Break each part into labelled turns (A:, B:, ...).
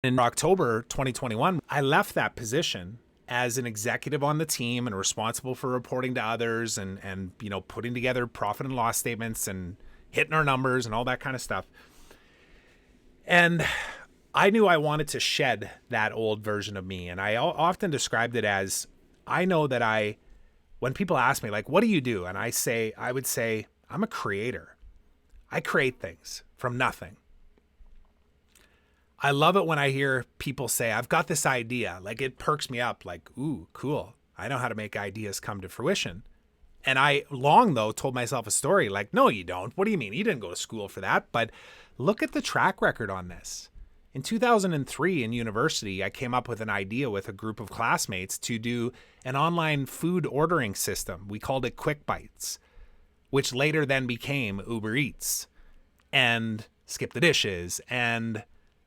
A: In October 2021, I left that position as an executive on the team and responsible for reporting to others and putting together profit and loss statements and hitting our numbers and all that kind of stuff. And I knew I wanted to shed that old version of me. And I often described it as, I know that when people ask me, like, what do you do? And I would say, I'm a creator. I create things from nothing. I love it when I hear people say, I've got this idea. Like, it perks me up. Like, ooh, cool. I know how to make ideas come to fruition. And I long, though, told myself a story like, no, you don't. What do you mean? You didn't go to school for that. But look at the track record on this. In 2003 in university, I came up with an idea with a group of classmates to do an online food ordering system. We called it Quick Bites, which later then became Uber Eats and Skip the Dishes and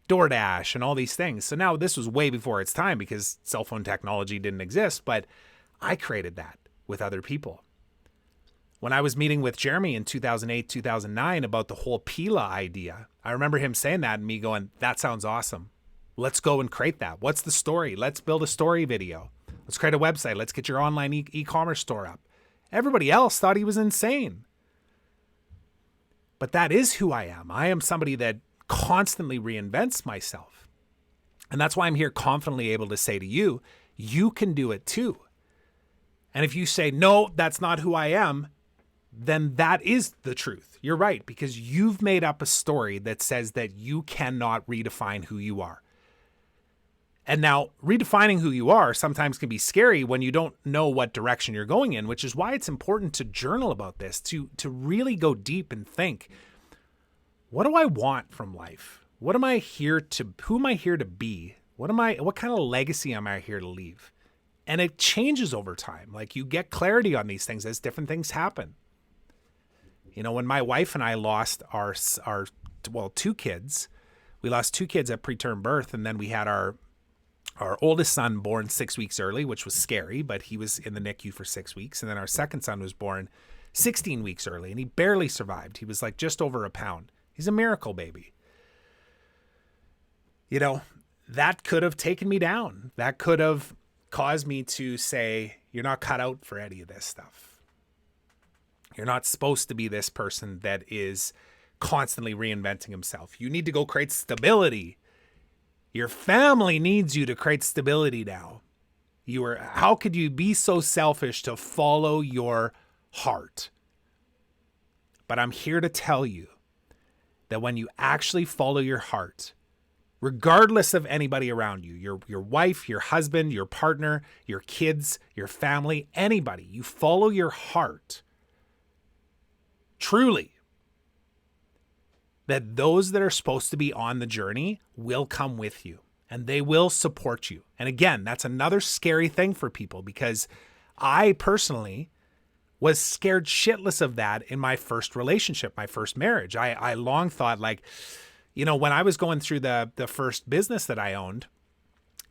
A: DoorDash and all these things. So now this was way before its time because cell phone technology didn't exist, but I created that with other people. When I was meeting with Jeremy in 2008, 2009 about the whole Pila idea, I remember him saying that and me going, that sounds awesome. Let's go and create that. What's the story? Let's build a story video. Let's create a website. Let's get your online e-commerce store up. Everybody else thought he was insane. But that is who I am. I am somebody that constantly reinvents myself. And that's why I'm here confidently able to say to you, you can do it too. And if you say, no, that's not who I am, then that is the truth. You're right, because you've made up a story that says that you cannot redefine who you are. And now redefining who you are sometimes can be scary when you don't know what direction you're going in, which is why it's important to journal about this, to really go deep and think, what do I want from life? Who am I here to be? What kind of legacy am I here to leave? And it changes over time. Like, you get clarity on these things as different things happen. When my wife and I lost our two kids, we lost two kids at preterm birth. And then we had our oldest son born 6 weeks early, which was scary, but he was in the NICU for 6 weeks. And then our second son was born 16 weeks early and he barely survived. He was like just over a pound. He's a miracle baby. That could have taken me down. That could have caused me to say, you're not cut out for any of this stuff. You're not supposed to be this person that is constantly reinventing himself. You need to go create stability. Your family needs you to create stability now. How could you be so selfish to follow your heart? But I'm here to tell you that when you actually follow your heart, regardless of anybody around you, your wife, your husband, your partner, your kids, your family, anybody, you follow your heart, truly, that those that are supposed to be on the journey will come with you and they will support you. And again, that's another scary thing for people because I personally was scared shitless of that in my first relationship, my first marriage. I long thought when I was going through the first business that I owned,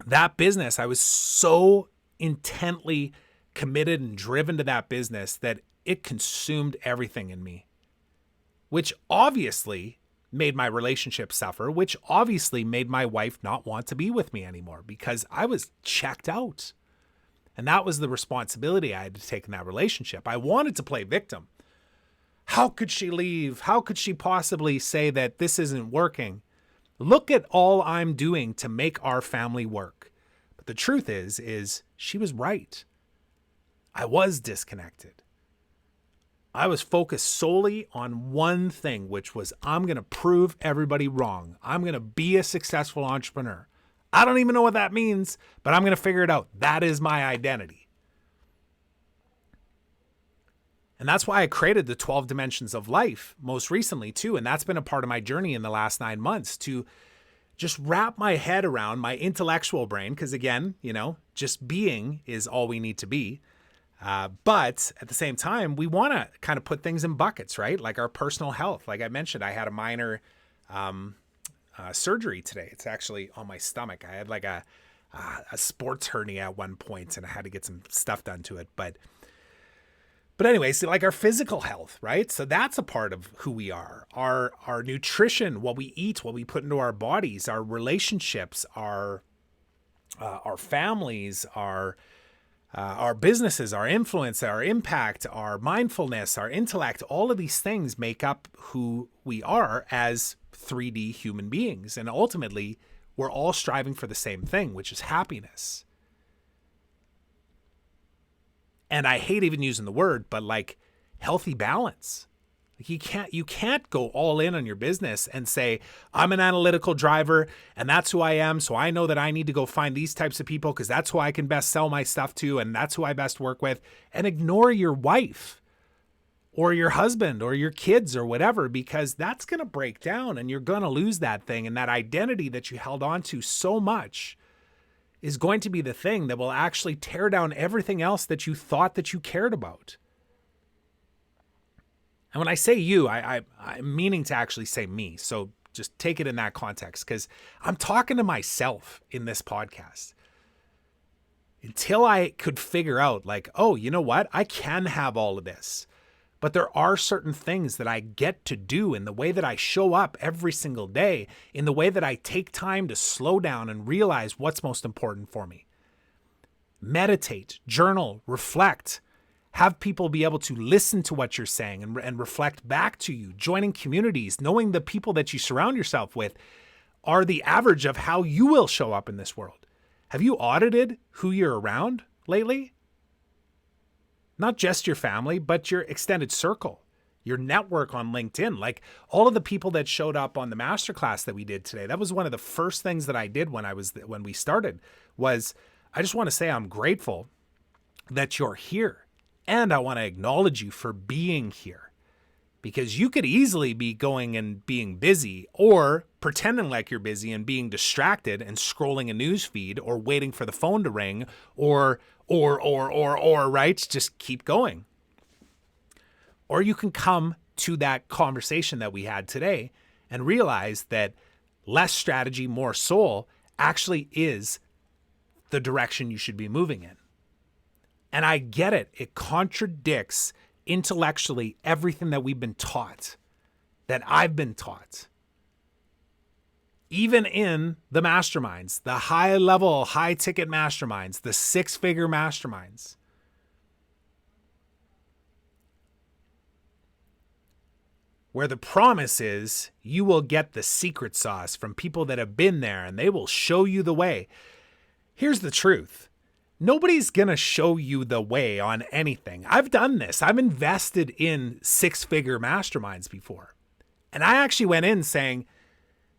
A: that business, I was so intently committed and driven to that business that it consumed everything in me, which obviously made my relationship suffer, which obviously made my wife not want to be with me anymore because I was checked out. And that was the responsibility I had to take in that relationship. I wanted to play victim. How could she leave? How could she possibly say that this isn't working? Look at all I'm doing to make our family work. But the truth is she was right. I was disconnected. I was focused solely on one thing, which was I'm going to prove everybody wrong. I'm going to be a successful entrepreneur. I don't even know what that means, but I'm going to figure it out. That is my identity. And that's why I created the 12 Dimensions of Life most recently too. And that's been a part of my journey in the last 9 months to just wrap my head around my intellectual brain. Because again, just being is all we need to be. But at the same time, we want to kind of put things in buckets, right? Like our personal health. Like I mentioned, I had a minor surgery today. It's actually on my stomach. I had like a sports hernia at one point and I had to get some stuff done to it. But But anyways, like our physical health, right? So that's a part of who we are. Our nutrition, what we eat, what we put into our bodies, our relationships, our families, our businesses, our influence, our impact, our mindfulness, our intellect, all of these things make up who we are as 3D human beings. And ultimately, we're all striving for the same thing, which is happiness. And I hate even using the word, but like healthy balance. Like you can't go all in on your business and say, I'm an analytical driver and that's who I am. So I know that I need to go find these types of people because that's who I can best sell my stuff to and that's who I best work with, and ignore your wife or your husband or your kids or whatever, because that's going to break down and you're going to lose that thing. And that identity that you held on to so much is going to be the thing that will actually tear down everything else that you thought that you cared about. And when I say you, I'm meaning to actually say me. So just take it in that context, because I'm talking to myself in this podcast. Until I could figure out like, oh, you know what? I can have all of this. But there are certain things that I get to do in the way that I show up every single day, in the way that I take time to slow down and realize what's most important for me. Meditate, journal, reflect, have people be able to listen to what you're saying and reflect back to you, joining communities, knowing the people that you surround yourself with are the average of how you will show up in this world. Have you audited who you're around lately? Not just your family, but your extended circle, your network on LinkedIn. Like all of the people that showed up on the masterclass that we did today, that was one of the first things that I did when we started was I just want to say I'm grateful that you're here. And I want to acknowledge you for being here, because you could easily be going and being busy or pretending like you're busy and being distracted and scrolling a news feed or waiting for the phone to ring or right? Just keep going. Or you can come to that conversation that we had today and realize that less strategy, more soul actually is the direction you should be moving in. And I get it. It contradicts intellectually everything that we've been taught, that I've been taught. Even in the masterminds, the high level, high ticket masterminds, the 6-figure masterminds. Where the promise is you will get the secret sauce from people that have been there and they will show you the way. Here's the truth. Nobody's going to show you the way on anything. I've done this. I've invested in 6-figure masterminds before. And I actually went in saying,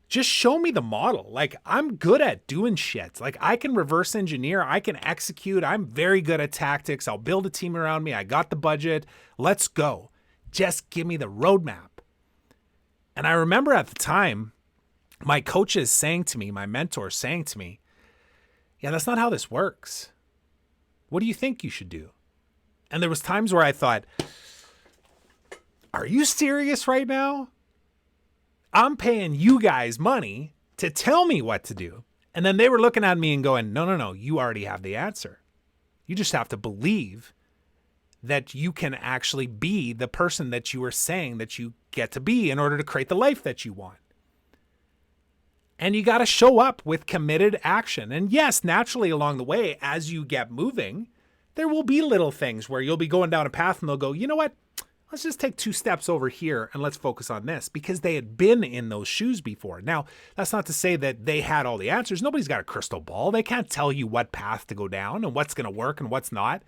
A: just show me the model. Like, I'm good at doing shit. Like, I can reverse engineer. I can execute. I'm very good at tactics. I'll build a team around me. I got the budget. Let's go. Just give me the roadmap. And I remember at the time, my coaches saying to me, my mentor saying to me, yeah, that's not how this works. What do you think you should do? And there was times where I thought, are you serious right now? I'm paying you guys money to tell me what to do. And then they were looking at me and going, no, you already have the answer. You just have to believe that you can actually be the person that you are saying that you get to be in order to create the life that you want. And you got to show up with committed action. And yes, naturally along the way, as you get moving, there will be little things where you'll be going down a path and they'll go, you know what? Let's just take 2 steps over here and let's focus on this, because they had been in those shoes before. Now, that's not to say that they had all the answers. Nobody's got a crystal ball. They can't tell you what path to go down and what's going to work and what's not.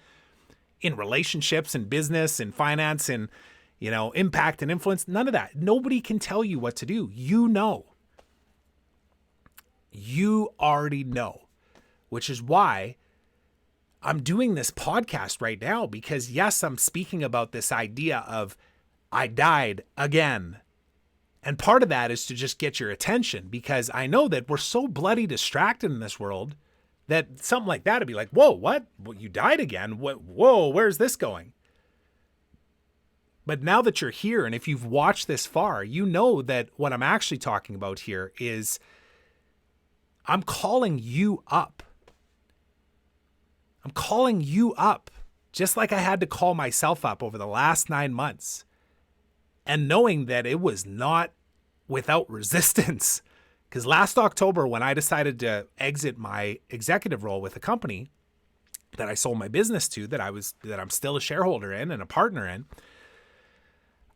A: In relationships and business and finance and, impact and influence, none of that. Nobody can tell you what to do. You know. You already know, which is why I'm doing this podcast right now, because yes, I'm speaking about this idea of I died again. And part of that is to just get your attention, because I know that we're so bloody distracted in this world that something like that would be like, whoa, what? Well, you died again? Whoa, where's this going? But now that you're here, and if you've watched this far, you know that what I'm actually talking about here is I'm calling you up. I'm calling you up just like I had to call myself up over the last 9 months, and knowing that it was not without resistance. Because last October, when I decided to exit my executive role with a company that I sold my business to, that I'm still a shareholder in and a partner in,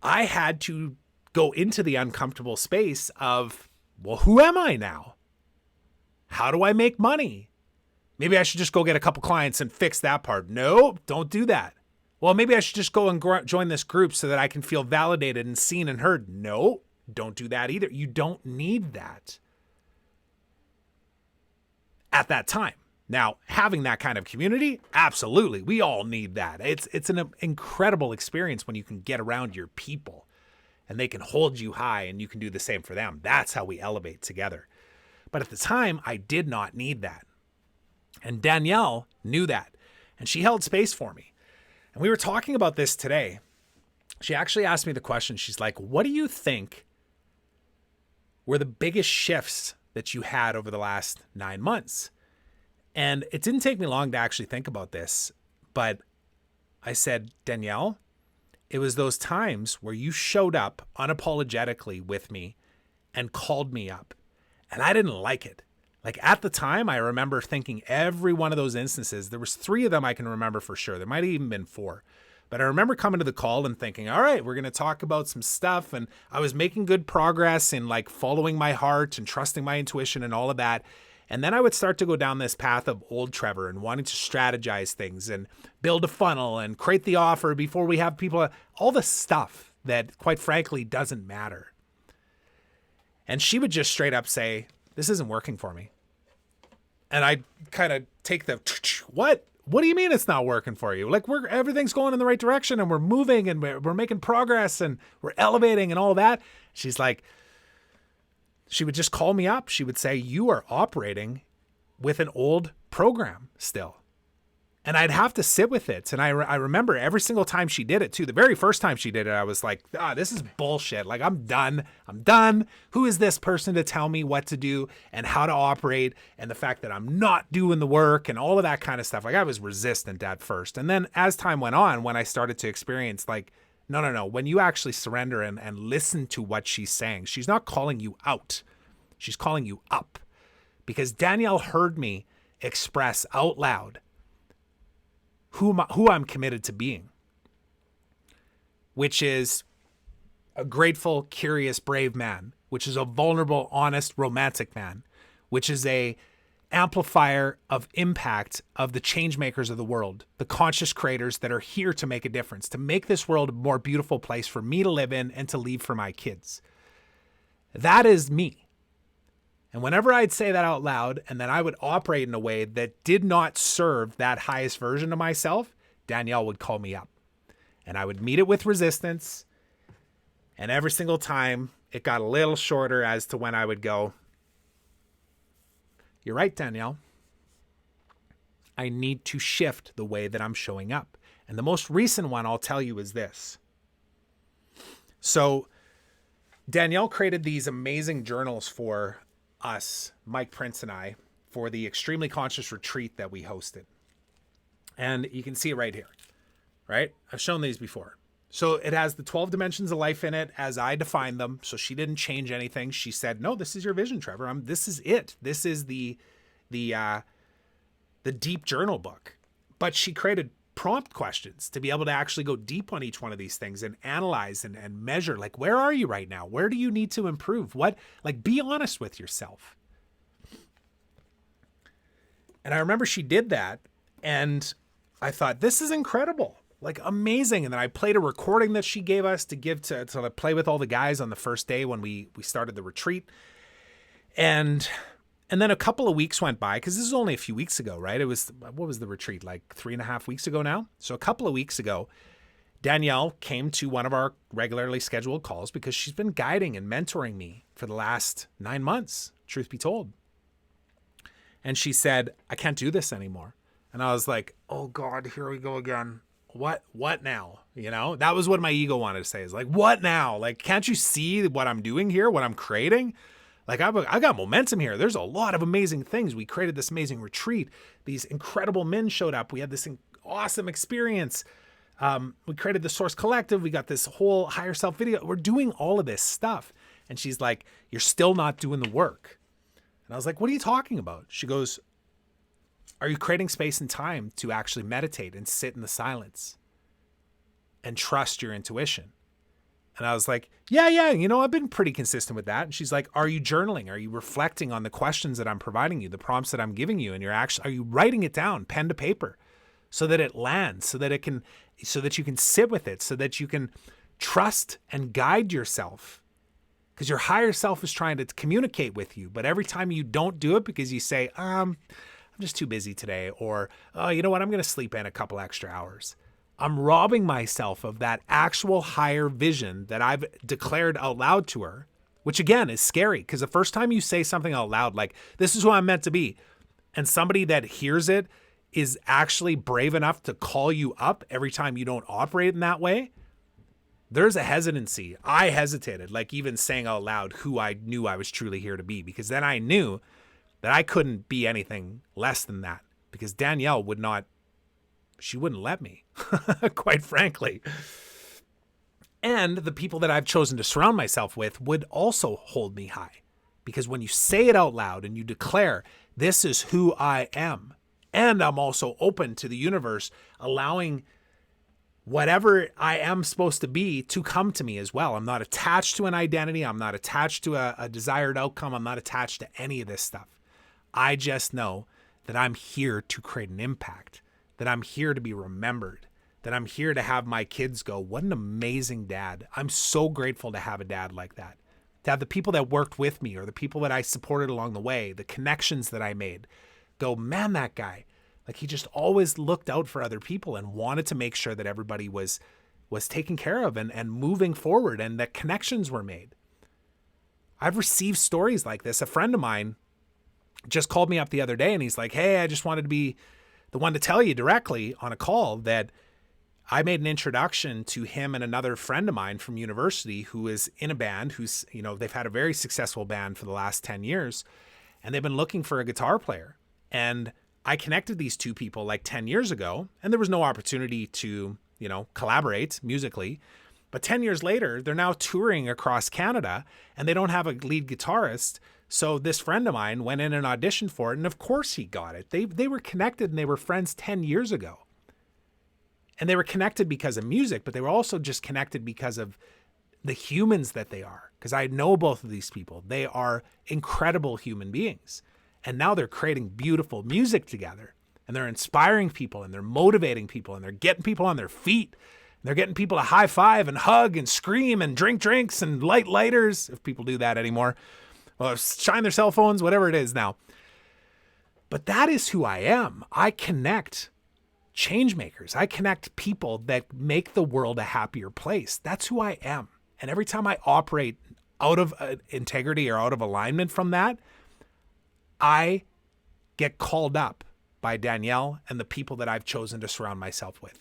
A: I had to go into the uncomfortable space of, well, who am I now? How do I make money? Maybe I should just go get a couple clients and fix that part. No, don't do that. Well, maybe I should just go and join this group so that I can feel validated and seen and heard. No, don't do that either. You don't need that at that time. Now, having that kind of community, absolutely. We all need that. It's an incredible experience when you can get around your people and they can hold you high and you can do the same for them. That's how we elevate together. But at the time, I did not need that. And Danielle knew that. And she held space for me. And we were talking about this today. She actually asked me the question. She's like, what do you think were the biggest shifts that you had over the last 9 months? And it didn't take me long to actually think about this. But I said, Danielle, it was those times where you showed up unapologetically with me and called me up. And I didn't like it. Like at the time, I remember thinking every one of those instances, there was 3 of them I can remember for sure. There might have even been 4. But I remember coming to the call and thinking, all right, we're going to talk about some stuff. And I was making good progress in like following my heart and trusting my intuition and all of that. And then I would start to go down this path of old Trevor and wanting to strategize things and build a funnel and create the offer before we have people, all the stuff that quite frankly doesn't matter. And she would just straight up say, this isn't working for me. And I kind of take the, what? What do you mean it's not working for you? Like everything's going in the right direction and we're moving and we're making progress and we're elevating and all that. She's like, she would just call me up. She would say, you are operating with an old program still. And I'd have to sit with it. And I remember every single time she did it too. The very first time she did it, I was like, this is bullshit. Like I'm done. Who is this person to tell me what to do and how to operate? And the fact that I'm not doing the work and all of that kind of stuff. Like I was resistant at first. And then as time went on, when I started to experience like, no. When you actually surrender and listen to what she's saying, she's not calling you out. She's calling you up. Because Danielle heard me express out loud who I'm committed to being, which is a grateful, curious, brave man, which is a vulnerable, honest, romantic man, which is a amplifier of impact of the change makers of the world, the conscious creators that are here to make a difference, to make this world a more beautiful place for me to live in and to leave for my kids. That is me. And whenever I'd say that out loud and then I would operate in a way that did not serve that highest version of myself, Danielle would call me up. And I would meet it with resistance. And every single time it got a little shorter as to when I would go, you're right, Danielle. I need to shift the way that I'm showing up. And the most recent one I'll tell you is this. So Danielle created these amazing journals for us, Mike Prince and I, for the Extremely Conscious retreat that we hosted. And you can see it right here, right? I've shown these before. So it has the 12 dimensions of life in it as I defined them. So she didn't change anything. She said, no, this is your vision, Trevor. This is it. This is the deep journal book. But she created prompt questions to be able to actually go deep on each one of these things and analyze and measure, like, where are you right now? Where do you need to improve? Be honest with yourself. And I remember she did that and I thought, this is incredible, like amazing. And then I played a recording that she gave us to give to play with all the guys on the first day when we started the retreat. And then a couple of weeks went by, because this is only a few weeks ago, right? It was, what was the retreat, like 3.5 weeks ago now? So a couple of weeks ago, Danielle came to one of our regularly scheduled calls because she's been guiding and mentoring me for the last 9 months, truth be told. And she said, I can't do this anymore. And I was like, oh God, here we go again. What now? You know, that was what my ego wanted to say, is like, what now? Like, can't you see what I'm doing here, what I'm creating? Like, I got momentum here. There's a lot of amazing things. We created this amazing retreat. These incredible men showed up. We had this awesome experience. We created the Source Collective. We got this whole higher self video. We're doing all of this stuff. And she's like, you're still not doing the work. And I was like, what are you talking about? She goes, are you creating space and time to actually meditate and sit in the silence and trust your intuition? And I was like, yeah, I've been pretty consistent with that. And she's like, are you journaling? Are you reflecting on the questions that I'm providing you, the prompts that I'm giving you? And are you writing it down, pen to paper, so that it lands, so that you can sit with it, so that you can trust and guide yourself? Because your higher self is trying to communicate with you. But every time you don't do it because you say, I'm just too busy today, or, oh, you know what, I'm going to sleep in a couple extra hours, I'm robbing myself of that actual higher vision that I've declared out loud to her, which again is scary, because the first time you say something out loud, like, this is who I'm meant to be, and somebody that hears it is actually brave enough to call you up every time you don't operate in that way, there's a hesitancy. I hesitated, like even saying out loud who I knew I was truly here to be, because then I knew that I couldn't be anything less than that, because Danielle wouldn't let me, quite frankly. And the people that I've chosen to surround myself with would also hold me high, because when you say it out loud and you declare, this is who I am, and I'm also open to the universe allowing whatever I am supposed to be to come to me as well. I'm not attached to an identity. I'm not attached to a desired outcome. I'm not attached to any of this stuff. I just know that I'm here to create an impact, that I'm here to be remembered, that I'm here to have my kids go, what an amazing dad. I'm so grateful to have a dad like that. To have the people that worked with me, or the people that I supported along the way, the connections that I made, go, man, that guy, like, he just always looked out for other people and wanted to make sure that everybody was taken care of and moving forward, and that connections were made. I've received stories like this. A friend of mine just called me up the other day, and he's like, hey, I just wanted to be the one to tell you directly on a call that I made an introduction to him and another friend of mine from university who is in a band, who's, they've had a very successful band for the last 10 years, and they've been looking for a guitar player. And I connected these two people like 10 years ago, and there was no opportunity to, collaborate musically. But 10 years later, they're now touring across Canada, and they don't have a lead guitarist. So this friend of mine went in and auditioned for it, and of course he got it. They were connected, and they were friends 10 years ago. And they were connected because of music, but they were also just connected because of the humans that they are. Because I know both of these people. They are incredible human beings. And now they're creating beautiful music together, and they're inspiring people, and they're motivating people, and they're getting people on their feet. And they're getting people to high five and hug and scream and drink drinks and light lighters, if people do that anymore. Well, shine their cell phones, whatever it is now. But that is who I am. I connect change makers. I connect people that make the world a happier place. That's who I am. And every time I operate out of integrity or out of alignment from that, I get called up by Danielle and the people that I've chosen to surround myself with.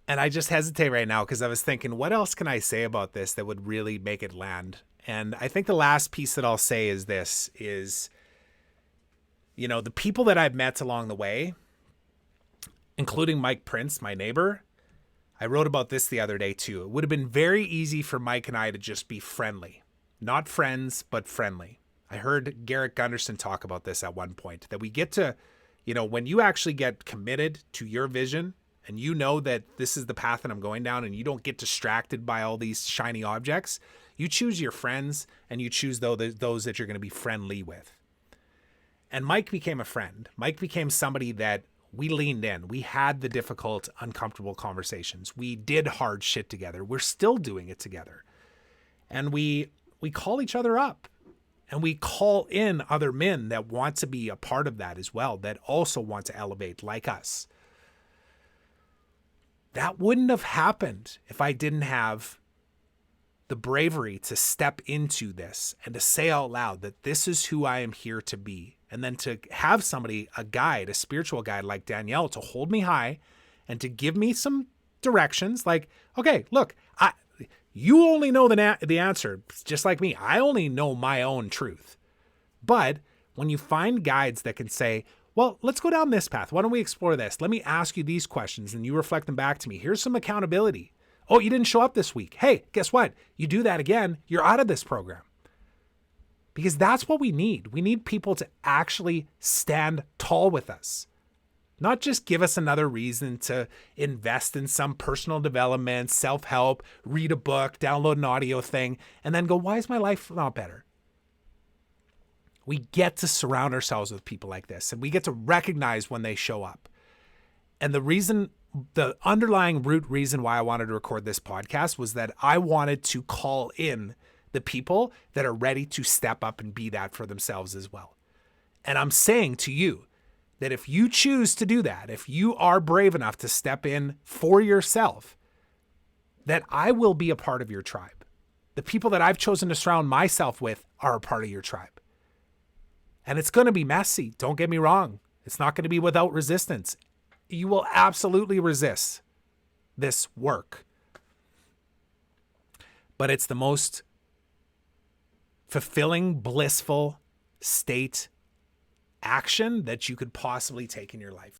A: And I just hesitate right now because I was thinking, what else can I say about this that would really make it land? And I think the last piece that I'll say is this, is, the people that I've met along the way, including Mike Prince, my neighbor. I wrote about this the other day too. It would have been very easy for Mike and I to just be friendly. Not friends, but friendly. I heard Garrett Gunderson talk about this at one point, that we get to, when you actually get committed to your vision and you know that this is the path that I'm going down, and you don't get distracted by all these shiny objects, you choose your friends, and you choose those that you're going to be friendly with. And Mike became a friend. Mike became somebody that we leaned in. We had the difficult, uncomfortable conversations. We did hard shit together. We're still doing it together. And we call each other up, and we call in other men that want to be a part of that as well, that also want to elevate like us. That wouldn't have happened if I didn't have the bravery to step into this and to say out loud that this is who I am here to be. And then to have somebody, a guide, a spiritual guide like Danielle, to hold me high and to give me some directions like, okay, look, You only know the answer, just like me. I only know my own truth. But when you find guides that can say, well, let's go down this path. Why don't we explore this? Let me ask you these questions and you reflect them back to me. Here's some accountability. Oh, you didn't show up this week. Hey, guess what? You do that again, you're out of this program. Because that's what we need. We need people to actually stand tall with us. Not just give us another reason to invest in some personal development, self-help, read a book, download an audio thing, and then go, why is my life not better? We get to surround ourselves with people like this, and we get to recognize when they show up. And the underlying root reason why I wanted to record this podcast was that I wanted to call in the people that are ready to step up and be that for themselves as well. And I'm saying to you that if you choose to do that, if you are brave enough to step in for yourself, that I will be a part of your tribe. The people that I've chosen to surround myself with are a part of your tribe. And it's going to be messy. Don't get me wrong. It's not going to be without resistance. You will absolutely resist this work. But it's the most fulfilling, blissful state action that you could possibly take in your life.